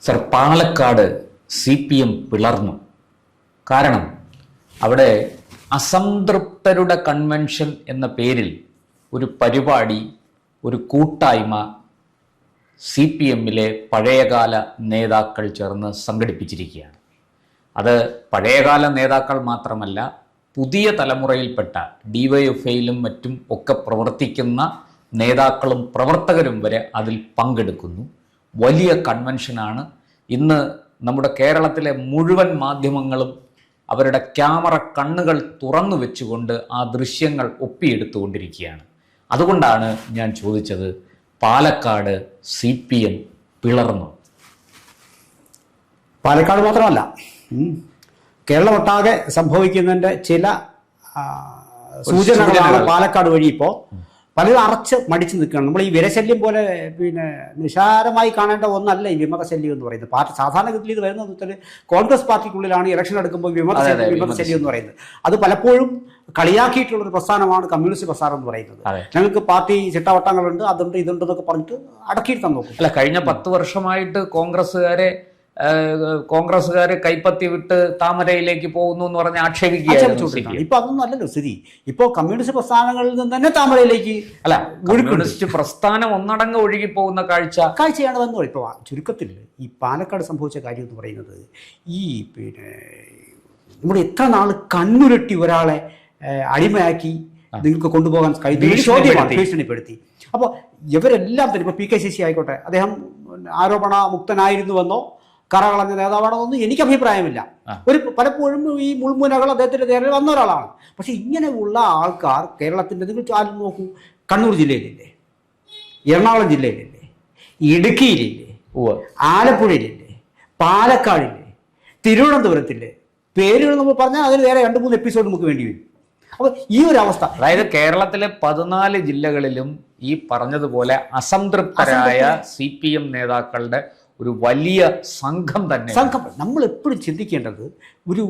Sir, Palakkad CPM പിളർന്നു. കാരണം അവിടെ അസംതൃപ്തരുടെ കൺവെൻഷൻ എന്ന പേരിൽ ഒരു പരിപാടി, ഒരു കൂട്ടായ്മ CPMലെ പഴയകാല നേതാക്കൾ ചേർന്ന് സംഘടിപ്പിച്ചിരിക്കുകയാണ്. അത് പഴയകാല നേതാക്കൾ മാത്രമല്ല, പുതിയ തലമുറയിൽപ്പെട്ട DYFIയിലും മറ്റും ഒക്കെ പ്രവർത്തിക്കുന്ന നേതാക്കളും പ്രവർത്തകരും വരെ അതിൽ പങ്കെടുക്കുന്നു. വലിയ കൺവെൻഷനാണ്. ഇന്ന് നമ്മുടെ കേരളത്തിലെ മുഴുവൻ മാധ്യമങ്ങളും അവരുടെ ക്യാമറ കണ്ണുകൾ തുറന്നു വെച്ചുകൊണ്ട് ആ ദൃശ്യങ്ങൾ ഒപ്പിയെടുത്തുകൊണ്ടിരിക്കുകയാണ്. അതുകൊണ്ടാണ് ഞാൻ ചോദിച്ചത്, പാലക്കാട് CPM പിളർന്നു? പാലക്കാട് മാത്രമല്ല, കേരളമൊട്ടാകെ സംഭവിക്കുന്നതിൻ്റെ ചില സൂചനകളാണ് പാലക്കാട് വഴി ഇപ്പോൾ പലരും അറച്ച് മടിച്ചു നിൽക്കുകയാണ്. നമ്മൾ ഈ വിരശല്യം പോലെ നിസാരമായി കാണേണ്ട ഒന്നല്ല ഈ വിമതശല്യം എന്ന് പറയുന്നത്. പാർട്ടി സാധാരണഗതിയിൽ ഇത് വരുന്നത് വെച്ചാൽ കോൺഗ്രസ് പാർട്ടിക്കുള്ളിലാണ് ഇലക്ഷൻ എടുക്കുമ്പോൾ വിമതശല്യം എന്ന് പറയുന്നത്. അത് പലപ്പോഴും കളിയാക്കിയിട്ടുള്ള ഒരു പ്രസ്ഥാനമാണ് കമ്മ്യൂണിസ്റ്റ് പ്രസ്ഥാനം എന്ന് പറയുന്നത്. ഞങ്ങൾക്ക് പാർട്ടി ചിട്ടവട്ടങ്ങളുണ്ട്, അതുണ്ട്, ഇതുണ്ട് എന്നൊക്കെ പറഞ്ഞിട്ട് അടക്കിയിരുത്താൻ നോക്കും. അല്ല, കഴിഞ്ഞ 10 വർഷമായിട്ട് കോൺഗ്രസ്സുകാരെ കൈപ്പത്തി വിട്ട് താമരയിലേക്ക് പോകുന്നു എന്ന് പറഞ്ഞ് ആക്ഷേപിക്കുകയാണ്. ഇപ്പൊ അതൊന്നും അല്ലല്ലോ സ്ഥിതി. ഇപ്പോ കമ്മ്യൂണിസ്റ്റ് പ്രസ്ഥാനങ്ങളിൽ നിന്ന് തന്നെ താമരയിലേക്ക് കമ്മ്യൂണിസ്റ്റ് പ്രസ്ഥാനം ഒന്നടങ്കം ഒഴുകി പോകുന്ന കാഴ്ചയാണ് വന്നത്. ഇപ്പൊ ചുരുക്കത്തിൽ ഈ പാലക്കാട് സംഭവിച്ച കാര്യം എന്ന് പറയുന്നത്, ഈ നമ്മുടെ എത്ര നാള് കണ്ണുരുട്ടി ഒരാളെ അടിമയാക്കി നിങ്ങൾക്ക് കൊണ്ടുപോകാൻ ഭീഷണിപ്പെടുത്തി. അപ്പോൾ ഇവരെല്ലാം തന്നെ ഇപ്പോൾ PKCC ആയിക്കോട്ടെ, അദ്ദേഹം ആരോപണ മുക്തനായിരുന്നുവെന്നോ കറകളഞ്ഞ നേതാവാണെന്നൊന്നും എനിക്ക് അഭിപ്രായമില്ല. പലപ്പോഴും ഈ മുൾമുനകൾ അദ്ദേഹത്തിൻ്റെ നേരെ വന്ന ഒരാളാണ്. പക്ഷെ ഇങ്ങനെയുള്ള ആൾക്കാർ കേരളത്തിൻ്റെ, നിങ്ങൾ ആരും നോക്കൂ, കണ്ണൂർ ജില്ലയിലില്ലേ, എറണാകുളം ജില്ലയിലില്ലേ, ഇടുക്കിയിലില്ലേ, ആലപ്പുഴയിലില്ലേ, പാലക്കാടില്ലേ, തിരുവനന്തപുരത്തില്ലേ, പേരുകൾ നമ്മൾ പറഞ്ഞാൽ അതിന് വേറെ 2-3 എപ്പിസോഡ് നമുക്ക് വേണ്ടി വരും. അപ്പോൾ ഈ ഒരു അവസ്ഥ, അതായത് കേരളത്തിലെ 14 ജില്ലകളിലും ഈ പറഞ്ഞതുപോലെ അസംതൃപ്തരായ CPM നേതാക്കളുടെ ഒരു വലിയ സംഘം. നമ്മൾ എപ്പോഴും ചിന്തിക്കേണ്ടത്, ഒരു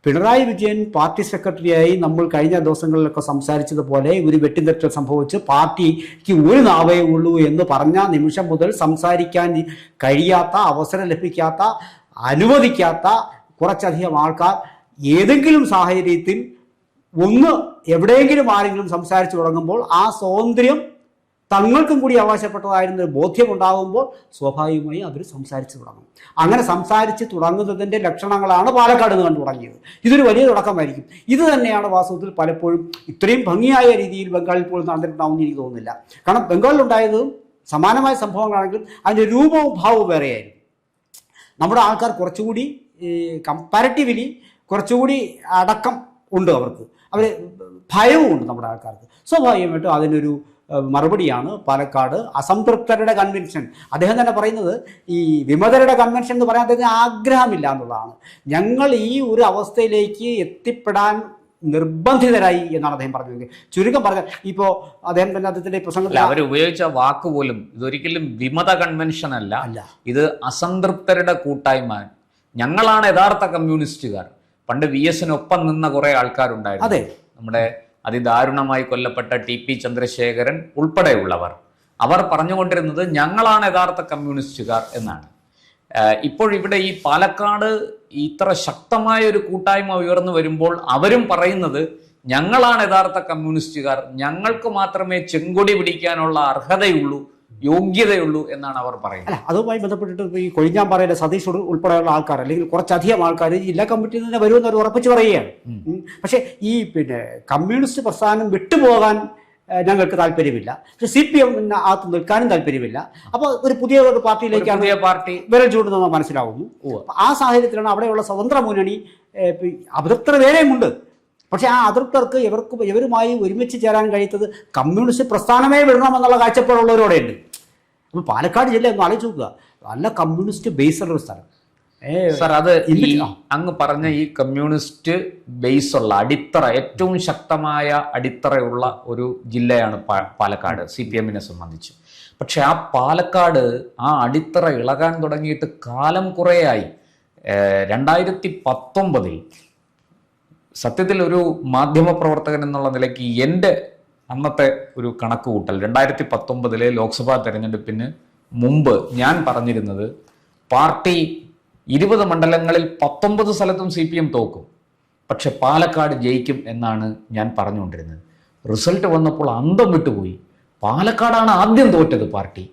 പിണറായി വിജയൻ പാർട്ടി സെക്രട്ടറിയായി നമ്മൾ കഴിഞ്ഞ ദിവസങ്ങളിലൊക്കെ സംസാരിച്ചതുപോലെ ഒരു വെട്ടിത്തെറ്റൽ സംഭവിച്ച് പാർട്ടിക്ക് ഒരു നാവേ ഉള്ളൂ എന്ന് പറഞ്ഞ നിമിഷം മുതൽ സംസാരിക്കാൻ കഴിയാത്ത, അവസരം ലഭിക്കാത്ത, അനുവദിക്കാത്ത കുറച്ചധികം ആൾക്കാർ ഏതെങ്കിലും സാഹചര്യത്തിൽ എവിടെയെങ്കിലും ആരെങ്കിലും സംസാരിച്ചു തുടങ്ങുമ്പോൾ ആ സ്വാതന്ത്ര്യം തങ്ങൾക്കും കൂടി അവകാശപ്പെട്ടതായിരുന്നൊരു ബോധ്യമുണ്ടാകുമ്പോൾ സ്വാഭാവികമായി അവർ സംസാരിച്ചു തുടങ്ങും. അങ്ങനെ സംസാരിച്ച് തുടങ്ങുന്നതിൻ്റെ ലക്ഷണങ്ങളാണ് പാലക്കാട് നിന്ന് കണ്ടു തുടങ്ങിയത്. ഇതൊരു വലിയ തുടക്കമായിരിക്കും. ഇത് തന്നെയാണ് വാസ്തവത്തിൽ പലപ്പോഴും ഇത്രയും ഭംഗിയായ രീതിയിൽ ബംഗാളിൽ പോലും നടന്നിട്ടുണ്ടാവുമെന്ന് എനിക്ക് തോന്നുന്നില്ല. കാരണം ബംഗാളിലുണ്ടായതും സമാനമായ സംഭവങ്ങളാണെങ്കിലും അതിൻ്റെ രൂപവും ഭാവവും വേറെയായിരുന്നു. നമ്മുടെ ആൾക്കാർ കുറച്ചുകൂടി കമ്പാരിറ്റീവ്ലി കുറച്ചുകൂടി അടക്കം ഉണ്ട്, അവർക്ക് ഭയവും ഉണ്ട് നമ്മുടെ ആൾക്കാർക്ക്. സ്വാഭാവികമായിട്ടും അതിനൊരു മറുപടിയാണ് പാലക്കാട് അസംതൃപ്തരുടെ കൺവെൻഷൻ. അദ്ദേഹം തന്നെ പറയുന്നത്, ഈ വിമതരുടെ കൺവെൻഷൻ എന്ന് പറയാൻ അദ്ദേഹത്തിന് ആഗ്രഹമില്ല എന്നുള്ളതാണ്. ഞങ്ങൾ ഈ ഒരു അവസ്ഥയിലേക്ക് എത്തിപ്പെടാൻ നിർബന്ധിതരായി എന്നാണ് അദ്ദേഹം പറഞ്ഞത്. ചുരുക്കം പറഞ്ഞാൽ, ഇപ്പോൾ അദ്ദേഹം തന്നെ അദ്ദേഹത്തിന്റെ പ്രസംഗത്തിൽ അവർ ഉപയോഗിച്ച വാക്ക് പോലും ഇതൊരിക്കലും വിമത കൺവെൻഷൻ അല്ല, ഇത് അസംതൃപ്തരുടെ കൂട്ടായ്മ, ഞങ്ങളാണ് യഥാർത്ഥ കമ്മ്യൂണിസ്റ്റുകാർ. പണ്ട് VS-നൊപ്പം നിന്ന കുറെ ആൾക്കാരുണ്ടായിരുന്നു. അതെ, നമ്മുടെ അതിദാരുണമായി കൊല്ലപ്പെട്ട TP ചന്ദ്രശേഖരൻ ഉൾപ്പെടെയുള്ളവർ, അവർ പറഞ്ഞുകൊണ്ടിരുന്നത് ഞങ്ങളാണ് യഥാർത്ഥ കമ്മ്യൂണിസ്റ്റുകാർ എന്നാണ്. ഇപ്പോഴിവിടെ ഈ പാലക്കാട് ഇത്ര ശക്തമായ ഒരു കൂട്ടായ്മ ഉയർന്നു വരുമ്പോൾ അവരും പറയുന്നത് ഞങ്ങളാണ് യഥാർത്ഥ കമ്മ്യൂണിസ്റ്റുകാർ, ഞങ്ങൾക്ക് മാത്രമേ ചെങ്കൊടി പിടിക്കാനുള്ള അർഹതയുള്ളൂ, യോഗ്യതയുള്ളൂ എന്നാണ് അവർ പറയുന്നത്. അല്ല, അതുമായി ബന്ധപ്പെട്ടിട്ട് ഈ കൊഴിഞ്ഞാമ്പാറയിലെ സതീഷ് ഉൾപ്പെടെയുള്ള ആൾക്കാർ, അല്ലെങ്കിൽ കുറച്ചധികം ആൾക്കാർ ജില്ലാ കമ്മിറ്റിയിൽ നിന്ന് വരുമെന്ന് അവർ ഉറപ്പിച്ച് പറയുകയാണ്. പക്ഷേ ഈ കമ്മ്യൂണിസ്റ്റ് പ്രസ്ഥാനം വിട്ടുപോകാൻ ഞങ്ങൾക്ക് താല്പര്യമില്ല, പക്ഷെ CPM അകത്ത് നിൽക്കാനും താല്പര്യമില്ല. അപ്പോൾ ഒരു പുതിയ പാർട്ടിയിലേക്കാണ് പാർട്ടി വിരൽ ചൂണ്ടുന്നത് മനസ്സിലാവുന്നു. ആ സാഹചര്യത്തിലാണ് അവിടെയുള്ള സ്വതന്ത്ര മുന്നണി, അതൃപ്തർ വേറെയുമുണ്ട്. പക്ഷേ ആ അതൃപ്തർക്ക് ഇവരുമായി ഒരുമിച്ച് ചേരാൻ കഴിയുന്നത് കമ്മ്യൂണിസ്റ്റ് പ്രസ്ഥാനമേ വിടണമെന്നുള്ള കാഴ്ചപ്പാടുള്ളവരോടെയുണ്ട്. അപ്പോൾ പാലക്കാട് ജില്ല ഒന്ന് ആലോചിച്ച് നോക്കുക, നല്ല കമ്മ്യൂണിസ്റ്റ് ബേസുള്ള ഒരു സ്ഥലം. സർ, അത് അങ്ങ് പറഞ്ഞ ഈ കമ്മ്യൂണിസ്റ്റ് ബേസുള്ള അടിത്തറ, ഏറ്റവും ശക്തമായ അടിത്തറയുള്ള ഒരു ജില്ലയാണ് പാലക്കാട് CPM-നെ സംബന്ധിച്ച്. പക്ഷെ ആ പാലക്കാട് ആ അടിത്തറ ഇളകാൻ തുടങ്ങിയിട്ട് കാലം കുറേയായി. 2019 സത്യത്തിൽ ഒരു മാധ്യമപ്രവർത്തകൻ എന്നുള്ള നിലയ്ക്ക് എൻ്റെ അന്നത്തെ ഒരു കണക്ക് കൂട്ടൽ 2019 ലോക്സഭാ തെരഞ്ഞെടുപ്പിന് മുമ്പ് ഞാൻ പറഞ്ഞിരുന്നത് പാർട്ടി 20 മണ്ഡലങ്ങളിൽ 19 സ്ഥലത്തും CPM തോക്കും, പക്ഷെ പാലക്കാട് ജയിക്കും എന്നാണ് ഞാൻ പറഞ്ഞുകൊണ്ടിരുന്നത്. റിസൾട്ട് വന്നപ്പോൾ അന്തം വിട്ടുപോയി. പാലക്കാടാണ് ആദ്യം തോറ്റത് പാർട്ടി.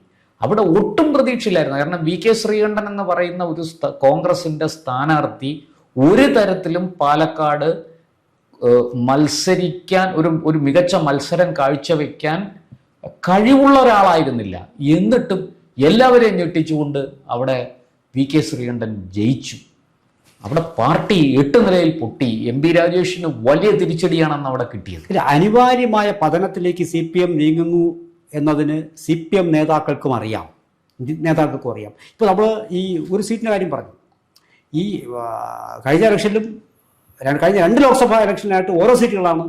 അവിടെ ഒട്ടും പ്രതീക്ഷയില്ലായിരുന്നു. കാരണം VK ശ്രീകണ്ഠൻ എന്ന് പറയുന്ന ഒരു കോൺഗ്രസിന്റെ സ്ഥാനാർത്ഥി ഒരു തരത്തിലും പാലക്കാട് മത്സരിക്കാൻ ഒരു മികച്ച മത്സരം കാഴ്ചവെക്കാൻ കഴിവുള്ള ഒരാളായിരുന്നില്ല. എന്നിട്ടും എല്ലാവരെയും ഞെട്ടിച്ചുകൊണ്ട് അവിടെ VK ശ്രീകണ്ഠൻ ജയിച്ചു. അവിടെ പാർട്ടി 8 നിലയിൽ പൊട്ടി. MP രാജേഷിന് വലിയ തിരിച്ചടിയാണെന്ന് അവിടെ കിട്ടിയത്. അനിവാര്യമായ പതനത്തിലേക്ക് CPM നീങ്ങുന്നു എന്നതിന് CPM നേതാക്കൾക്കും അറിയാം, നേതാക്കൾക്കും അറിയാം. ഇപ്പോൾ നമ്മൾ ഈ ഒരു സീറ്റിൻ്റെ കാര്യം പറഞ്ഞു. ഈ കഴിഞ്ഞ ഇലക്ഷനിലും കഴിഞ്ഞ 2 ലോക്സഭാ ഇലക്ഷനിലായിട്ട് ഓരോ സീറ്റുകളാണ്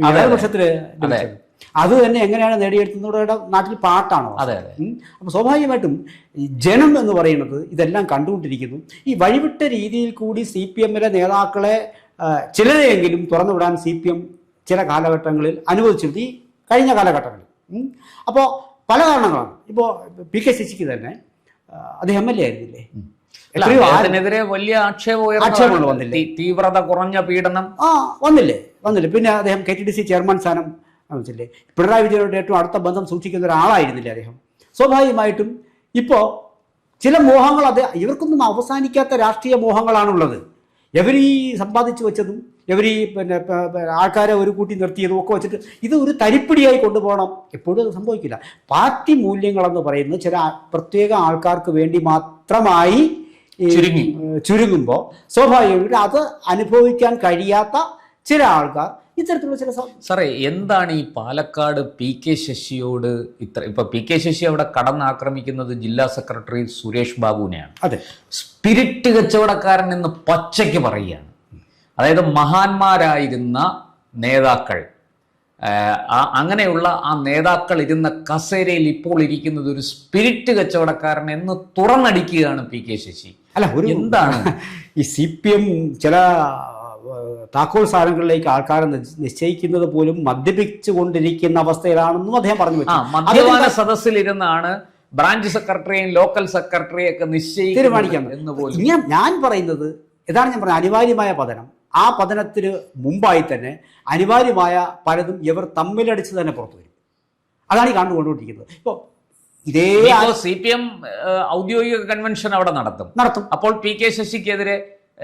ഇടതുപക്ഷത്തിൽ ലഭിച്ചത്. അത് തന്നെ എങ്ങനെയാണ് നേടിയെടുത്തുന്നവരുടെ നാട്ടിൽ പാട്ടാണോ? അപ്പോൾ സ്വാഭാവികമായിട്ടും ജനം എന്ന് പറയുന്നത് ഇതെല്ലാം കണ്ടുകൊണ്ടിരിക്കുന്നു. ഈ വഴിവിട്ട രീതിയിൽ കൂടി CPM-ലെ നേതാക്കളെ ചിലരെയെങ്കിലും തുറന്നുവിടാൻ CPM ചില കാലഘട്ടങ്ങളിൽ അനുവദിച്ചിരുന്നു, ഈ കഴിഞ്ഞ കാലഘട്ടങ്ങളിൽ. അപ്പോൾ പല കാരണങ്ങളാണ്. ഇപ്പോൾ PK ശശിക്ക് തന്നെ അദ്ദേഹം MLA ആയിരുന്നില്ലേ, അതിനെതിരെ വലിയ ആക്ഷേപങ്ങൾ വന്നില്ലേ? തീവ്രത കുറഞ്ഞ പീഡനം വന്നില്ലേ? പിന്നെ അദ്ദേഹം KTDC ചെയർമാൻ സ്ഥാനം വെച്ചില്ലേ? പിണറായി വിജയനോട് ഏറ്റവും അടുത്ത ബന്ധം സൂക്ഷിക്കുന്ന ഒരാളായിരുന്നില്ലേ അദ്ദേഹം? സ്വാഭാവികമായിട്ടും ഇപ്പോൾ ചില മോഹങ്ങൾ ഇവർക്കൊന്നും അവസാനിക്കാത്ത രാഷ്ട്രീയ മോഹങ്ങളാണുള്ളത്. എവരീ സമ്പാദിച്ചു വെച്ചതും എവരീ ആൾക്കാരെ ഒരു കൂട്ടി നിർത്തിയതും ഒക്കെ വെച്ചിട്ട് ഇത് ഒരു തരിപ്പിടിയായി കൊണ്ടുപോകണം. എപ്പോഴും അത് സംഭവിക്കില്ല. പാർട്ടി മൂല്യങ്ങളെന്ന് പറയുന്നത് ചില പ്രത്യേക ആൾക്കാർക്ക് വേണ്ടി മാത്രമായി ചുരുങ്ങുമ്പോൾ സ്വാഭാവികമായിട്ട് അത് അനുഭവിക്കാൻ കഴിയാത്ത ചില ആൾക്കാർ ഇത്തരത്തിലുള്ള ചില സാറേ, എന്താണ് ഈ പാലക്കാട് PK ശശിയോട് ഇപ്പൊ PK ശശി അവിടെ കടന്നാക്രമിക്കുന്നത് ജില്ലാ സെക്രട്ടറി സുരേഷ് ബാബുവിനെയാണ്. അതെ, സ്പിരിറ്റ് കച്ചവടക്കാരൻ എന്ന് പച്ചയ്ക്ക് പറയുകയാണ്. അതായത് മഹാന്മാരായിരുന്ന നേതാക്കൾ, അങ്ങനെയുള്ള ആ നേതാക്കൾ ഇരുന്ന കസേരയിൽ ഇപ്പോൾ ഇരിക്കുന്നത് ഒരു സ്പിരിറ്റ് കച്ചവടക്കാരൻ എന്ന് തുറന്നടിക്കുകയാണ് PK ശശി. അല്ല, ഒരു എന്താണ് ഈ CPM ചില താക്കോൽ സ്ഥാനങ്ങളിലേക്ക് ആൾക്കാരെ നിശ്ചയിക്കുന്നത് പോലും മദ്യപിച്ചു കൊണ്ടിരിക്കുന്ന അവസ്ഥയിലാണെന്നും അദ്ദേഹം പറഞ്ഞു വെച്ചു. മദ്യപാന സദസ്സിലിരുന്നാണ് ബ്രാഞ്ച് സെക്രട്ടറിയും ലോക്കൽ സെക്രട്ടറിയും ഒക്കെ തീരുമാനിക്കാൻ എന്ന് പോലും. ഞാൻ പറയുന്നത് ഇതാണ്. ഞാൻ പറഞ്ഞത് അനിവാര്യമായ പതനം. ആ പതനത്തിന് മുമ്പായി തന്നെ അനിവാര്യമായ പലതും ഇവർ തമ്മിലടിച്ച് തന്നെ പുറത്തു വരും. അതാണ് ഈ കണ്ടുകൊണ്ടുകൊണ്ടിരിക്കുന്നത്. ഇപ്പോൾ ഇതേ CPM ഔദ്യോഗിക കൺവെൻഷൻ അവിടെ നടത്തും. അപ്പോൾ PK ശശിക്കെതിരെ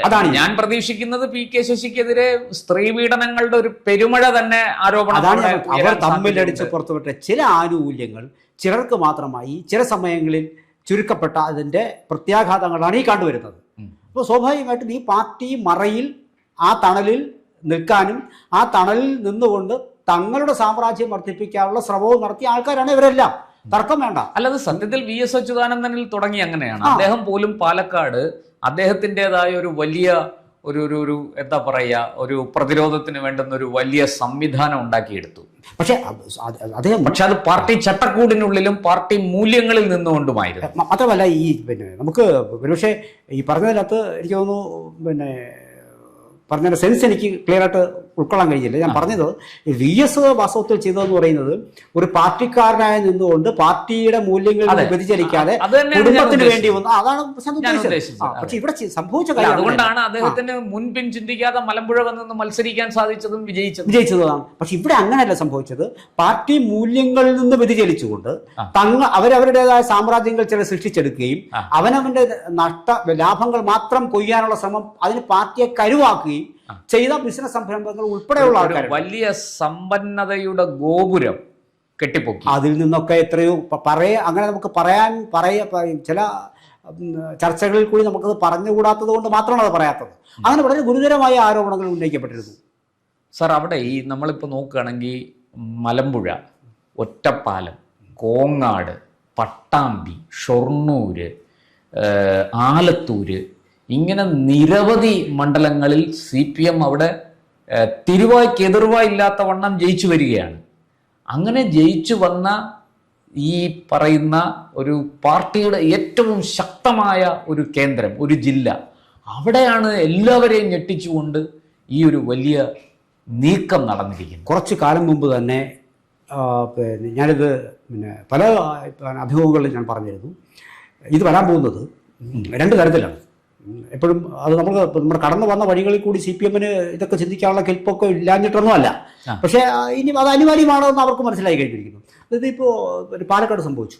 അതാണ് ഞാൻ പ്രതീക്ഷിക്കുന്നത്. PK ശശിക്കെതിരെ സ്ത്രീ പീഡനങ്ങളുടെ ഒരു പെരുമഴ തന്നെ ആരോപണം. അവർ തമ്മിലടിച്ച് പുറത്തുവിട്ട ചില ആനുകൂല്യങ്ങൾ ചിലർക്ക് മാത്രമായി ചില സമയങ്ങളിൽ ചുരുക്കപ്പെട്ട അതിൻ്റെ പ്രത്യാഘാതങ്ങളാണ് ഈ കണ്ടുവരുന്നത്. അപ്പോൾ സ്വാഭാവികമായിട്ടും ഈ പാർട്ടി മറയിൽ ആ തണലിൽ നിൽക്കാനും ആ തണലിൽ നിന്നുകൊണ്ട് തങ്ങളുടെ സാമ്രാജ്യം വർദ്ധിപ്പിക്കാനുള്ള ശ്രമവും നടത്തിയ ആൾക്കാരാണ് ഇവരെല്ലാം. തർക്കം വേണ്ട. അല്ലാതെ സത്യത്തിൽ VS അച്യുതാനന്ദനിൽ തുടങ്ങി അങ്ങനെയാണ്. അദ്ദേഹം പോലും പാലക്കാട് അദ്ദേഹത്തിൻ്റെതായ ഒരു വലിയ ഒരു എന്താ പറയുക, ഒരു പ്രതിരോധത്തിന് വേണ്ടുന്ന ഒരു വലിയ സംവിധാനം ഉണ്ടാക്കിയെടുത്തു. പക്ഷെ അത് പാർട്ടി ചട്ടക്കൂടിനുള്ളിലും പാർട്ടി മൂല്യങ്ങളിൽ നിന്നുകൊണ്ടുമായിരുന്നു. മാത്രമല്ല ഈ നമുക്ക് ഒരുപക്ഷെ ഈ പറഞ്ഞതിനകത്ത് എനിക്ക് തോന്നുന്നു പറഞ്ഞ സെൻസ് എനിക്ക് ക്ലിയർ ആയിട്ട് ഉൾക്കൊള്ളാൻ കഴിഞ്ഞില്ല. ഞാൻ പറഞ്ഞത് VS വാസ്തവത്തിൽ ചെയ്തതെന്ന് പറയുന്നത് ഒരു പാർട്ടിക്കാരനായി നിന്നുകൊണ്ട് പാർട്ടിയുടെ മൂല്യങ്ങളിൽ വ്യതിചലിക്കാതെ കുടുംബത്തിന് വേണ്ടി വന്നു. അതാണ് ഉദ്ദേശിച്ചത്. പക്ഷെ ഇവിടെ സംഭവിച്ച കാര്യം അതുകൊണ്ടാണ് അദ്ദേഹത്തിന് മുൻപിൻ ചിന്തിക്കാതെ മലമ്പുഴ വന്ന് മത്സരിക്കാൻ സാധിച്ചതും വിജയിച്ചതാണ്. പക്ഷെ ഇവിടെ അങ്ങനെയല്ല സംഭവിച്ചത്. പാർട്ടി മൂല്യങ്ങളിൽ നിന്ന് വ്യതിചലിച്ചുകൊണ്ട് അവരവരുടേതായ സാമ്രാജ്യങ്ങൾ ചില സൃഷ്ടിച്ചെടുക്കുകയും അവനവന്റെ ലാഭങ്ങൾ മാത്രം കൊയ്യാനുള്ള ശ്രമം അതിന് പാർട്ടിയെ കരുവാക്കുകയും ചെയ്ത ബിസിനസ് സംരംഭങ്ങൾ ഉൾപ്പെടെയുള്ള ആൾക്കാർ വലിയ സമ്പന്നതയുടെ ഗോപുരം കെട്ടിപ്പൊക്കി. അതിൽ നിന്നൊക്കെ എത്രയോ അങ്ങനെ നമുക്ക് ചില ചർച്ചകളിൽ കൂടി നമുക്കത് പറഞ്ഞുകൂടാത്തത് കൊണ്ട് മാത്രമാണ് അത് പറയാത്തത്. അങ്ങനെ വളരെ ഗുരുതരമായ ആരോപണങ്ങൾ ഉന്നയിക്കപ്പെട്ടിരുന്നു. സാർ, അവിടെ ഈ നമ്മളിപ്പോൾ നോക്കുകയാണെങ്കിൽ മലമ്പുഴ, ഒറ്റപ്പാലം, കോങ്ങാട്, പട്ടാമ്പി, ഷൊർണൂര്, ആലത്തൂര്, ഇങ്ങനെ നിരവധി മണ്ഡലങ്ങളിൽ CPM അവിടെ തിരുവായ്ക്കെതിർവായില്ലാത്ത വണ്ണം ജയിച്ചു വരികയാണ്. അങ്ങനെ ജയിച്ചു വന്ന ഈ പറയുന്ന ഒരു പാർട്ടിയുടെ ഏറ്റവും ശക്തമായ ഒരു കേന്ദ്രം, ഒരു ജില്ല, അവിടെയാണ് എല്ലാവരെയും ഞെട്ടിച്ചുകൊണ്ട് ഈ ഒരു വലിയ നീക്കം നടന്നിരിക്കുന്നത്. കുറച്ച് കാലം മുമ്പ് തന്നെ ഞാനിത് പല അഭിമുഖങ്ങളിൽ ഞാൻ പറഞ്ഞിരുന്നു, ഇത് വരാൻ പോകുന്നത് രണ്ട് തരത്തിലാണ്. എപ്പോഴും അത് നമ്മുടെ കടന്നു വന്ന വഴികളിൽ കൂടി CPM-ന് ഇതൊക്കെ ചിന്തിക്കാനുള്ള കെൽപ്പൊക്കെ ഇല്ലാഞ്ഞിട്ടൊന്നും അല്ല. പക്ഷേ ഇനി അത് അനിവാര്യമാണോ എന്ന് അവർക്ക് മനസ്സിലായി കഴിഞ്ഞിരിക്കുന്നു. ഇതിപ്പോൾ പാലക്കാട് സംഭവിച്ചു,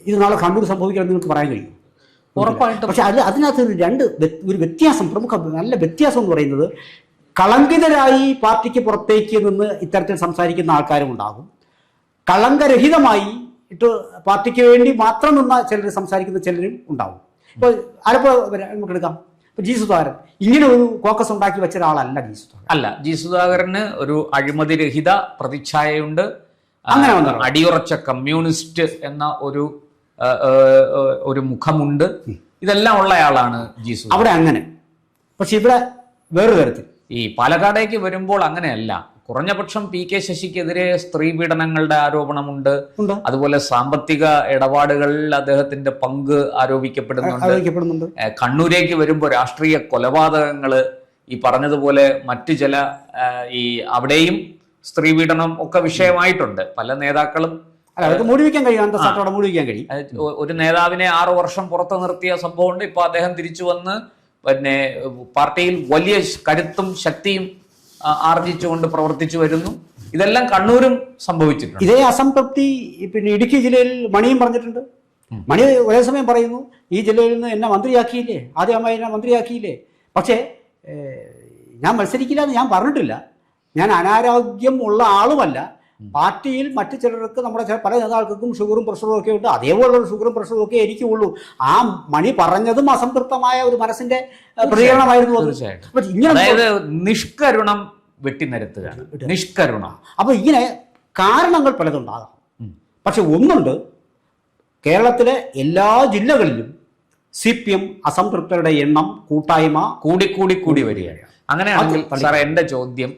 ഇത് നാളെ കണ്ണൂർ സംഭവിക്കണമെന്ന് നിങ്ങൾക്ക് പറയാൻ കഴിയും ഉറപ്പായിട്ടും. പക്ഷെ അതിനകത്ത് ഒരു വ്യത്യാസം, നല്ല വ്യത്യാസം എന്ന് പറയുന്നത്, കളങ്കിതരായി പാർട്ടിക്ക് പുറത്തേക്ക് നിന്ന് ഇത്തരത്തിൽ സംസാരിക്കുന്ന ആൾക്കാരും ഉണ്ടാകും, കളങ്കരഹിതമായി പാർട്ടിക്ക് വേണ്ടി മാത്രം നിന്ന ചിലർ സംസാരിക്കുന്ന ചിലരും ഉണ്ടാവും. ഇപ്പോൾ ആലപ്പുഴ നമുക്ക് എടുക്കാം. ഇപ്പോൾ ജി സുധാകരൻ ഇങ്ങനെ ഒരു കോക്കസ് ഉണ്ടാക്കി വെച്ച ഒരാളല്ല ജി സുധാകരൻ. അല്ല, ജി സുധാകരന് ഒരു അഴിമതിരഹിത പ്രതിച്ഛായയുണ്ട്, അങ്ങനെ അടിയുറച്ച കമ്മ്യൂണിസ്റ്റ് എന്ന ഒരു മുഖമുണ്ട്. ഇതെല്ലാം ഉള്ളയാളാണ് ജി സുധാകരൻ. അവിടെ അങ്ങനെ. പക്ഷെ ഇവിടെ വേറൊരു തരത്തിൽ ഈ പാലക്കാടേക്ക് വരുമ്പോൾ അങ്ങനെയല്ല. കുറഞ്ഞപക്ഷം PK ശശിക്കെതിരെ സ്ത്രീ പീഡനങ്ങളുടെ ആരോപണമുണ്ട്. അതുപോലെ സാമ്പത്തിക ഇടപാടുകളിൽ അദ്ദേഹത്തിന്റെ പങ്ക് ആരോപിക്കപ്പെടുന്നുണ്ട്. കണ്ണൂരേക്ക് വരുമ്പോൾ രാഷ്ട്രീയ കൊലപാതകങ്ങള് ഈ പറഞ്ഞതുപോലെ മറ്റു ചില അവിടെയും സ്ത്രീ പീഡനം ഒക്കെ വിഷയമായിട്ടുണ്ട്. പല നേതാക്കളും ഒരു നേതാവിനെ 6 വർഷം പുറത്തു നിർത്തിയ സംഭവമുണ്ട്. ഇപ്പൊ അദ്ദേഹം തിരിച്ചു വന്ന് പാർട്ടിയിൽ വലിയ കരുത്തും ശക്തിയും ആർജിച്ചുകൊണ്ട് പ്രവർത്തിച്ചു വരുന്നു. ഇതെല്ലാം കണ്ണൂരും സംഭവിച്ചിട്ടുണ്ട്. ഇതേ അസംതൃപ്തി ഇടുക്കി ജില്ലയിൽ മണിയും പറഞ്ഞിട്ടുണ്ട്. മണി ഒരേ സമയം പറയുന്നു, ഈ ജില്ലയിൽ നിന്ന് എന്നെ മന്ത്രിയാക്കിയില്ലേ, ആദ്യമായി എന്നെ മന്ത്രിയാക്കിയില്ലേ, പക്ഷേ ഞാൻ മത്സരിക്കില്ല എന്ന് ഞാൻ പറഞ്ഞിട്ടില്ല, ഞാൻ അനാരോഗ്യം ഉള്ള ആളുമല്ല, പാർട്ടിയിൽ മറ്റു ചിലർക്ക് നമ്മുടെ പല നേതാക്കൾക്കും ഷുഗറും പ്രഷറും ഒക്കെ ഉണ്ട്, അതേപോലുള്ള ഷുഗറും പ്രഷറും ഒക്കെ എനിക്കുള്ളൂ. ആ മണി പറഞ്ഞതും അസംതൃപ്തമായ ഒരു മനസ്സിന്റെ പ്രതികരണമായിരുന്നു. അതായത് നിഷ്കരുണം വെട്ടിനിരത്തുക, നിഷ്കരുണം. അപ്പൊ ഇങ്ങനെ കാരണങ്ങൾ പലതുണ്ടാകാം. പക്ഷെ ഒന്നുണ്ട്, കേരളത്തിലെ എല്ലാ ജില്ലകളിലും CPM അസംതൃപ്തരുടെ എണ്ണം കൂട്ടായ്മ കൂടി വരികയാണ്. അങ്ങനെയാണെങ്കിൽ സാറേ, എന്റെ ചോദ്യം,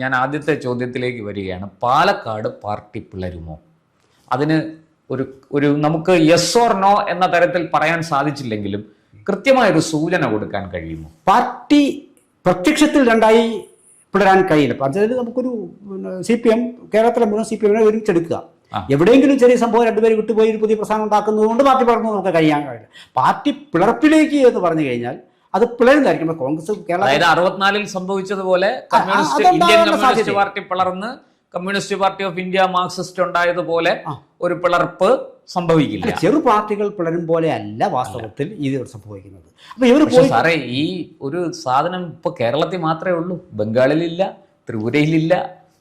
ഞാൻ ആദ്യത്തെ ചോദ്യത്തിലേക്ക് വരികയാണ്. പാലക്കാട് പാർട്ടി പിളരുമോ? അതിന് ഒരു നമുക്ക് യെസ് ഓർ നോ എന്ന തരത്തിൽ പറയാൻ സാധിച്ചില്ലെങ്കിലും കൃത്യമായൊരു സൂചന കൊടുക്കാൻ കഴിയുമോ? പാർട്ടി പ്രത്യക്ഷത്തിൽ രണ്ടായി പിളരാൻ കഴിയില്ല. അതായത് നമുക്കൊരു CPM, കേരളത്തിലെ മുഴുവൻ CPM-നെ ഒരുമിച്ചെടുക്കുക. എവിടെയെങ്കിലും ചെറിയ സംഭവം രണ്ടുപേര് വിട്ടുപോയി ഒരു പുതിയ പ്രസ്ഥാനം ഉണ്ടാക്കുന്നത് കൊണ്ട് പാർട്ടി പിളർന്നു നമുക്ക് കഴിയാൻ കഴിയില്ല. പാർട്ടി പിളർപ്പിലേക്ക് എന്ന് പറഞ്ഞു കഴിഞ്ഞാൽ അത് പിളരുന്നതായിരിക്കും. കോൺഗ്രസ് അതായത് 64-ൽ സംഭവിച്ചതുപോലെ ഇന്ത്യൻ കമ്മ്യൂണിസ്റ്റ് പാർട്ടി പിളർന്ന് communist party of India Marxist ഉണ്ടായതുപോലെ ഒരു പിളർപ്പ് സംഭവിക്കില്ല. ചെറു പാർട്ടികൾ പിളരും പോലെ അല്ല വാസ്തവത്തിൽ ഇത് സംഭവിക്കുന്നത്. അപ്പൊ സാറേ, ഈ ഒരു സാധനം ഇപ്പൊ കേരളത്തിൽ മാത്രമേ ഉള്ളൂ, ബംഗാളിലില്ല, ത്രിപുരയിലില്ല,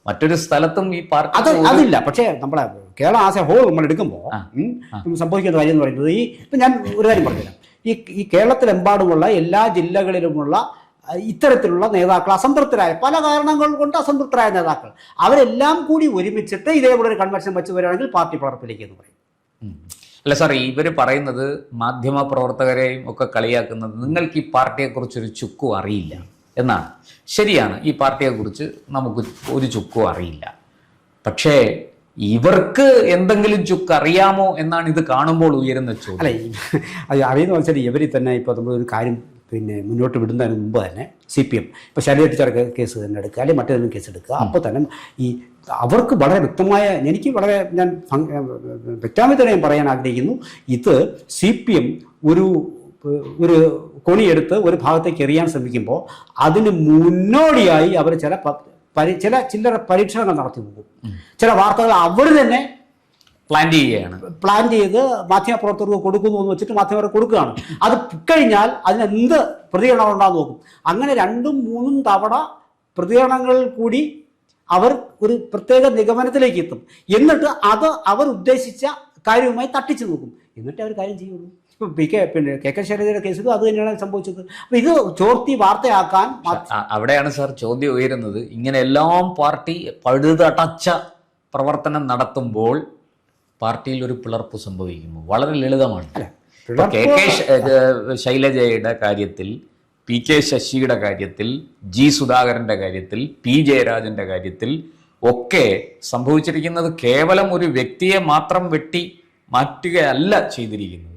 മറ്റൊരു സ്ഥലത്തും ഈ പാർട്ടി അതില്ല. പക്ഷേ നമ്മളെ കേരളം ആസ് എ ഹോൾ നമ്മൾ എടുക്കുമ്പോൾ സംഭവിക്കുന്ന കാര്യം എന്ന് പറയുന്നത്, ഇപ്പൊ ഞാൻ ഒരു കാര്യം പറഞ്ഞുതരാം. ഈ കേരളത്തിലെമ്പാടുമുള്ള എല്ലാ ജില്ലകളിലുമുള്ള ഇത്തരത്തിലുള്ള നേതാക്കൾ, അസംതൃപ്തരായ പല കാരണങ്ങൾ കൊണ്ട് അസംതൃപ്തരായ നേതാക്കൾ, അവരെല്ലാം കൂടി ഒരുമിച്ചിട്ട് ഇതേപോലെ ഒരു കൺവെൻഷൻ വെച്ച് വരികയാണെങ്കിൽ പാർട്ടി പിളർപ്പിലേക്ക് എന്ന് പറയും. അല്ല സാർ, ഇവർ പറയുന്നത്, മാധ്യമ പ്രവർത്തകരെയും ഒക്കെ കളിയാക്കുന്നത്, നിങ്ങൾക്ക് ഈ പാർട്ടിയെക്കുറിച്ചൊരു ചുക്കും അറിയില്ല എന്നാണ്. ശരിയാണ്, ഈ പാർട്ടിയെക്കുറിച്ച് നമുക്ക് ഒരു ചുക്കും അറിയില്ല. പക്ഷേ ഇവർക്ക് എന്തെങ്കിലും ചുക്ക് അറിയാമോ എന്നാണ് ഇത് കാണുമ്പോൾ ഉയരുന്ന ചോദ്യം. അല്ല, അത് അറിയുന്ന വെച്ചാൽ ഇവരിൽ തന്നെ ഇപ്പോൾ നമ്മളൊരു കാര്യം മുന്നോട്ട് വിടുന്നതിന് മുമ്പ് തന്നെ CPM ഇപ്പോൾ ശൈലജ ടീച്ചർ കേസ് തന്നെ എടുക്കുക, അല്ലെങ്കിൽ മറ്റേതെങ്കിലും കേസ് എടുക്കുക. അപ്പോൾ തന്നെ അവർക്ക് വളരെ വ്യക്തമായ, ഞാൻ വ്യക്തമായി തന്നെ പറയാൻ ആഗ്രഹിക്കുന്നു, ഇത് CPM ഒരു കൊണിയെടുത്ത് ഒരു ഭാഗത്തേക്ക് എറിയാൻ ശ്രമിക്കുമ്പോൾ അതിന് മുന്നോടിയായി അവർ ചില്ലറ പരീക്ഷണങ്ങൾ നടത്തി പോകും. ചില വാർത്തകൾ അവർ തന്നെ പ്ലാൻ ചെയ്ത് മാധ്യമപ്രവർത്തകർക്ക് കൊടുക്കുന്നു എന്ന് വെച്ചിട്ട് മാധ്യമർക്ക് കൊടുക്കുകയാണ്. അത് കഴിഞ്ഞാൽ അതിനെന്ത് പ്രതികരണം ഉണ്ടാകുന്ന നോക്കും. അങ്ങനെ 2-3 തവണ പ്രതികരണങ്ങൾ കൂടി അവർ ഒരു പ്രത്യേക നിഗമനത്തിലേക്ക് എത്തും. എന്നിട്ട് അത് അവർ ഉദ്ദേശിച്ച കാര്യവുമായി തട്ടിച്ചു നോക്കും. എന്നിട്ട് അവർ കാര്യം ചെയ്യുള്ളൂ. ഇപ്പം KK ശൈലജയുടെ കേസിലും അത് തന്നെയാണ് സംഭവിച്ചത്. അപ്പൊ ഇത് ചോർത്തി വാർത്തയാക്കാൻ അവിടെയാണ് സാർ ചോദ്യം ഉയരുന്നത്. ഇങ്ങനെ എല്ലാം പാർട്ടി പഴുതടച്ച പ്രവർത്തനം നടത്തുമ്പോൾ പാർട്ടിയിൽ ഒരു പിളർപ്പ് സംഭവിക്കുമ്പോൾ വളരെ ലളിതമാണ്. KK ശൈലജയുടെ കാര്യത്തിൽ, PK ശശിയുടെ കാര്യത്തിൽ, G സുധാകരന്റെ കാര്യത്തിൽ, P ജയരാജന്റെ കാര്യത്തിൽ ഒക്കെ സംഭവിച്ചിരിക്കുന്നത് കേവലം ഒരു വ്യക്തിയെ മാത്രം വെട്ടി മാറ്റുകയല്ല ചെയ്തിരിക്കുന്നത്.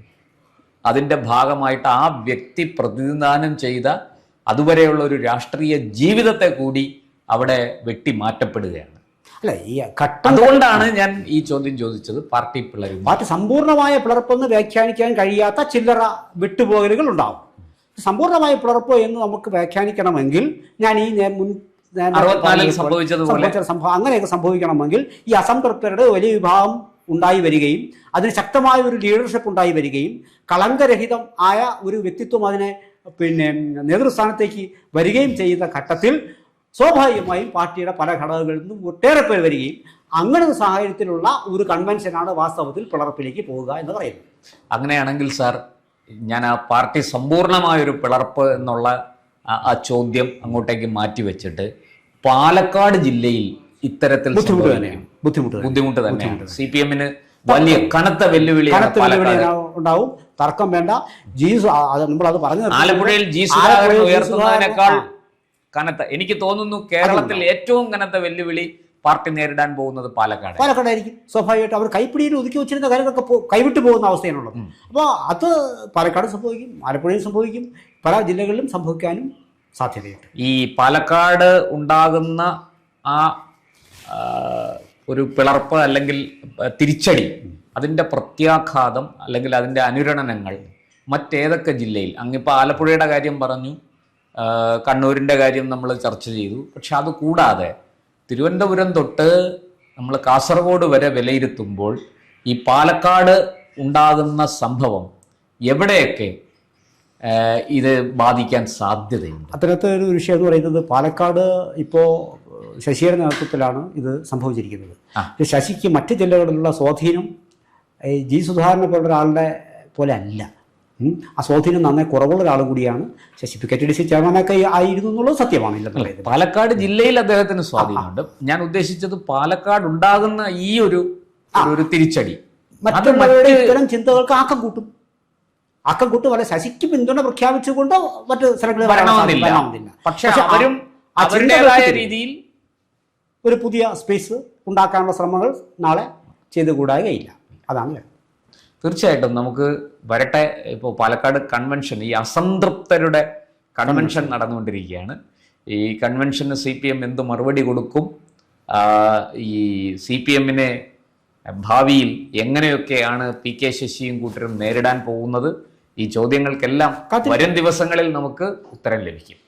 അതിൻ്റെ ഭാഗമായിട്ട് ആ വ്യക്തി പ്രതിനിധാനം ചെയ്ത അതുവരെയുള്ള ഒരു രാഷ്ട്രീയ ജീവിതത്തെ കൂടി അവിടെ വെട്ടി മാറ്റപ്പെടുകയാണ്. അല്ല ഈ ഘട്ടം അതുകൊണ്ടാണ് ഞാൻ ഈ ചോദ്യം ചോദിച്ചത്. പാർട്ടി പിളരും, പാർട്ടി സമ്പൂർണ്ണമായ പിളർപ്പെന്ന് വ്യാഖ്യാനിക്കാൻ കഴിയാത്ത ചില്ലറ വിട്ടുപോകലുകൾ ഉണ്ടാവും. സമ്പൂർണ്ണമായ പിളർപ്പ് എന്ന് നമുക്ക് വ്യാഖ്യാനിക്കണമെങ്കിൽ ഞാൻ ഈ സംഭവിച്ചതുപോലെ അങ്ങനെയൊക്കെ സംഭവിക്കണമെങ്കിൽ ഈ അസംതൃപ്തരുടെ വലിയ വിഭാഗം ഉണ്ടായി വരികയും അതിന് ശക്തമായ ഒരു ലീഡർഷിപ്പ് ഉണ്ടായി വരികയും കളങ്കരഹിതം ആയ ഒരു വ്യക്തിത്വം അതിനെ നേതൃസ്ഥാനത്തേക്ക് വരികയും ചെയ്യുന്ന ഘട്ടത്തിൽ സ്വാഭാവികമായും പാർട്ടിയുടെ പല ഘടകങ്ങളിൽ നിന്നും ഒട്ടേറെ പേർ വരികയും അങ്ങനെ ഒരു സാഹചര്യത്തിലുള്ള ഒരു കൺവെൻഷനാണ് വാസ്തവത്തിൽ പിളർപ്പിലേക്ക് പോവുക എന്ന് പറയുന്നത്. അങ്ങനെയാണെങ്കിൽ സാർ, ഞാൻ ആ പാർട്ടി സമ്പൂർണമായൊരു പിളർപ്പ് എന്നുള്ള ആ ചോദ്യം അങ്ങോട്ടേക്ക് മാറ്റിവെച്ചിട്ട് പാലക്കാട് ജില്ലയിൽ ഇത്തരത്തിൽ ബുദ്ധിമുട്ട് തന്നെയാണ്. CPM-ന് വലിയ കനത്ത വെല്ലുവിളിയാണ് ഉണ്ടാവും, തർക്കം വേണ്ട. നമ്മളത് പറഞ്ഞു, ആലപ്പുഴയിൽ ജി സുധാകരൻ ഉയർത്തുന്നതിനേക്കാൾ കനത്ത, എനിക്ക് തോന്നുന്നു കേരളത്തിൽ ഏറ്റവും കനത്ത വെല്ലുവിളി പാർട്ടി നേരിടാൻ പോകുന്നത് പാലക്കാടായിരിക്കും. സ്വാഭാവികമായിട്ട് അവർ കൈപ്പിടിയിൽ ഒതുക്കി വെച്ചിരുന്ന കാര്യങ്ങളൊക്കെ കൈവിട്ടു പോകുന്ന അവസ്ഥയാണുള്ളത്. അപ്പോൾ അത് പാലക്കാട് സംഭവിക്കും, ആലപ്പുഴയിൽ സംഭവിക്കും, പല ജില്ലകളിലും സംഭവിക്കാനും സാധ്യതയുണ്ട്. ഈ പാലക്കാട് ഉണ്ടാകുന്ന ആ ഒരു പിളർപ്പ് അല്ലെങ്കിൽ തിരിച്ചടി, അതിൻ്റെ പ്രത്യാഘാതം അല്ലെങ്കിൽ അതിൻ്റെ അനുരണനങ്ങൾ മറ്റേതൊക്കെ ജില്ലയിൽ, അങ്ങിപ്പോൾ ആലപ്പുഴയുടെ കാര്യം പറഞ്ഞു, കണ്ണൂരിൻ്റെ കാര്യം നമ്മൾ ചർച്ച ചെയ്തു. പക്ഷെ അത് കൂടാതെ തിരുവനന്തപുരം തൊട്ട് നമ്മൾ കാസർഗോഡ് വരെ വിലയിരുത്തുമ്പോൾ ഈ പാലക്കാട് ഉണ്ടാകുന്ന സംഭവം എവിടെയൊക്കെ ഇത് ബാധിക്കാൻ സാധ്യതയുണ്ട്? അത്തരത്തെ ഒരു വിഷയം എന്ന് പറയുന്നത്, പാലക്കാട് ഇപ്പോൾ ശശിയുടെ നേതൃത്വത്തിലാണ് ഇത് സംഭവിച്ചിരിക്കുന്നത്. ശശിക്ക് മറ്റ് ജില്ലകളിലുള്ള സ്വാധീനം ജി സുധാകരനെ പോലുള്ള ഒരാളുടെ പോലെ അല്ല. ആ സ്വാധീനം നന്നേ കുറവുള്ള ഒരാൾ കൂടിയാണ് ശശി. KTDC ചെയർമാനൊക്കെ ആയിരുന്നു എന്നുള്ളത് സത്യമാണ്. പാലക്കാട് ജില്ലയിൽ അദ്ദേഹത്തിന് സ്വാധീനമുണ്ട്. ഞാൻ ഉദ്ദേശിച്ചത് പാലക്കാട് ഉണ്ടാകുന്ന ഈ ഒരു തിരിച്ചടി മറ്റുള്ളവരുടെ ഇത്തരം ചിന്തകൾക്ക് ആക്കം കൂട്ടും. അല്ല, ശശിക്ക് പിന്തുണ പ്രഖ്യാപിച്ചുകൊണ്ട് മറ്റ് സ്ഥലങ്ങളിൽ വരണമെന്നില്ല. പക്ഷെ അവരും അവരുടേതായ രീതിയിൽ ഒരു പുതിയ സ്പേസ് ഉണ്ടാക്കാനുള്ള ശ്രമങ്ങൾ നാളെ ചെയ്തുകൂടാകയില്ല. അതാണ് തീർച്ചയായിട്ടും നമുക്ക് വരട്ടെ. ഇപ്പോൾ പാലക്കാട് കൺവെൻഷൻ, ഈ അസംതൃപ്തരുടെ കൺവെൻഷൻ നടന്നുകൊണ്ടിരിക്കുകയാണ്. ഈ കൺവെൻഷന് CPM എന്ത് മറുപടി കൊടുക്കും, ഈ CPM-നെ ഭാവിയിൽ എങ്ങനെയൊക്കെയാണ് PK ശശിയും കൂട്ടരും നേരിടാൻ പോകുന്നത്, ഈ ചോദ്യങ്ങൾക്കെല്ലാം വരും ദിവസങ്ങളിൽ നമുക്ക് ഉത്തരം ലഭിക്കും.